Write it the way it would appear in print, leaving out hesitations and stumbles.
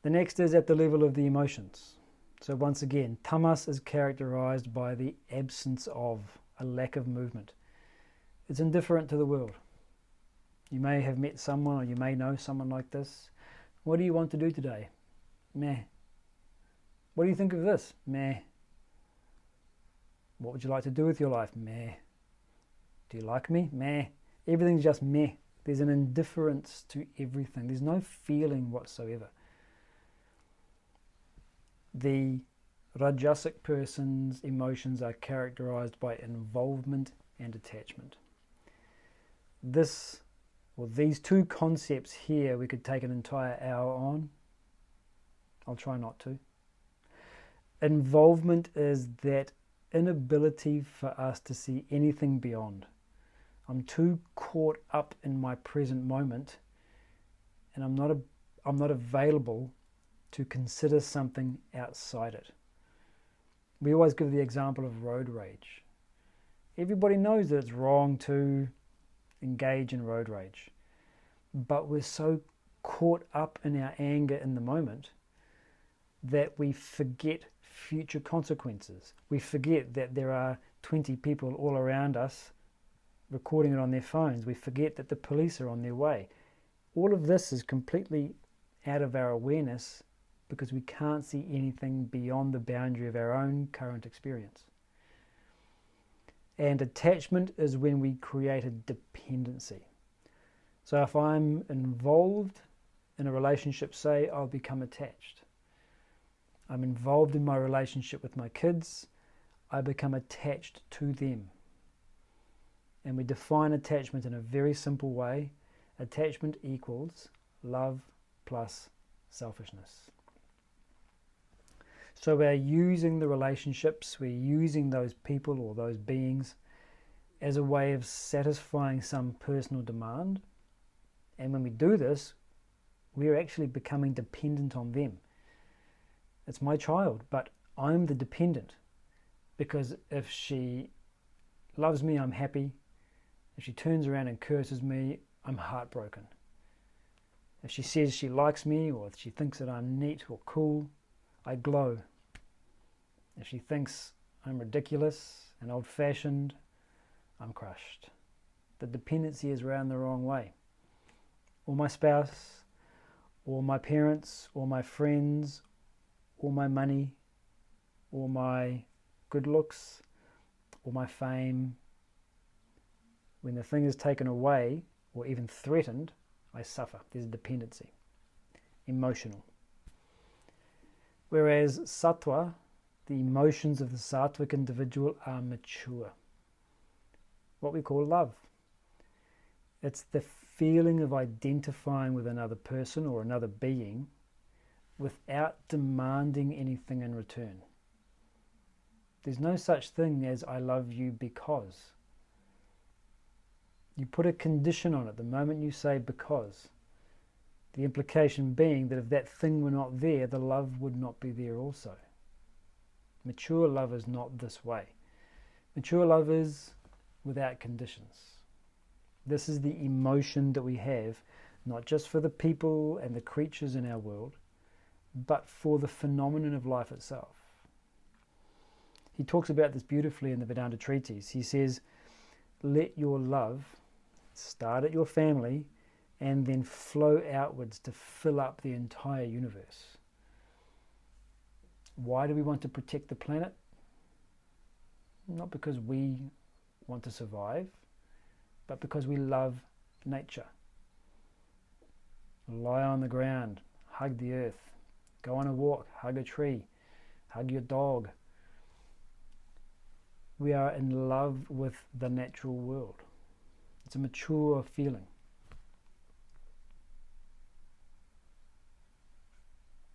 The next is at the level of the emotions. So once again, tamas is characterized by the absence of, a lack of movement. It's indifferent to the world. You may have met someone, or you may know someone like this. What do you want to do today? Meh. What do you think of this? Meh. What would you like to do with your life? Meh. Do you like me? Meh. Everything's just meh. There's an indifference to everything. There's no feeling whatsoever. The Rajasic person's emotions are characterized by involvement and attachment. These two concepts here we could take an entire hour on. I'll try not to. Involvement is that inability for us to see anything beyond. I'm too caught up in my present moment, and I'm not available to consider something outside it. We always give the example of road rage. Everybody knows that it's wrong to engage in road rage, but we're so caught up in our anger in the moment that we forget future consequences. We forget that there are 20 people all around us recording it on their phones. We forget that the police are on their way. All of this is completely out of our awareness because we can't see anything beyond the boundary of our own current experience. And attachment is when we create a dependency. So if I'm involved in a relationship, say, I'll become attached. I'm involved in my relationship with my kids, I become attached to them. And we define attachment in a very simple way. Attachment equals love plus selfishness. So we're using the relationships, we're using those people or those beings as a way of satisfying some personal demand. And when we do this, we're actually becoming dependent on them. It's my child, but I'm the dependent. Because if she loves me, I'm happy. If she turns around and curses me, I'm heartbroken. If she says she likes me, or if she thinks that I'm neat or cool, I glow. If she thinks I'm ridiculous and old-fashioned, I'm crushed. The dependency is around the wrong way. Or my spouse, or my parents, or my friends, or my money, or my good looks, or my fame. When the thing is taken away, or even threatened, I suffer. There's a dependency. Emotional. Whereas sattva, the emotions of the sattvic individual are mature. What we call love. It's the feeling of identifying with another person or another being without demanding anything in return. There's no such thing as I love you because. You put a condition on it the moment you say because. The implication being that if that thing were not there, the love would not be there also. Mature love is not this way. Mature love is without conditions. This is the emotion that we have, not just for the people and the creatures in our world, but for the phenomenon of life itself. He talks about this beautifully in the Vedanta treatise. He says, let your love start at your family and then flow outwards to fill up the entire universe. Why do we want to protect the planet? Not because we want to survive, but because we love nature. Lie on the ground, hug the earth, go on a walk, hug a tree, hug your dog. We are in love with the natural world. It's a mature feeling.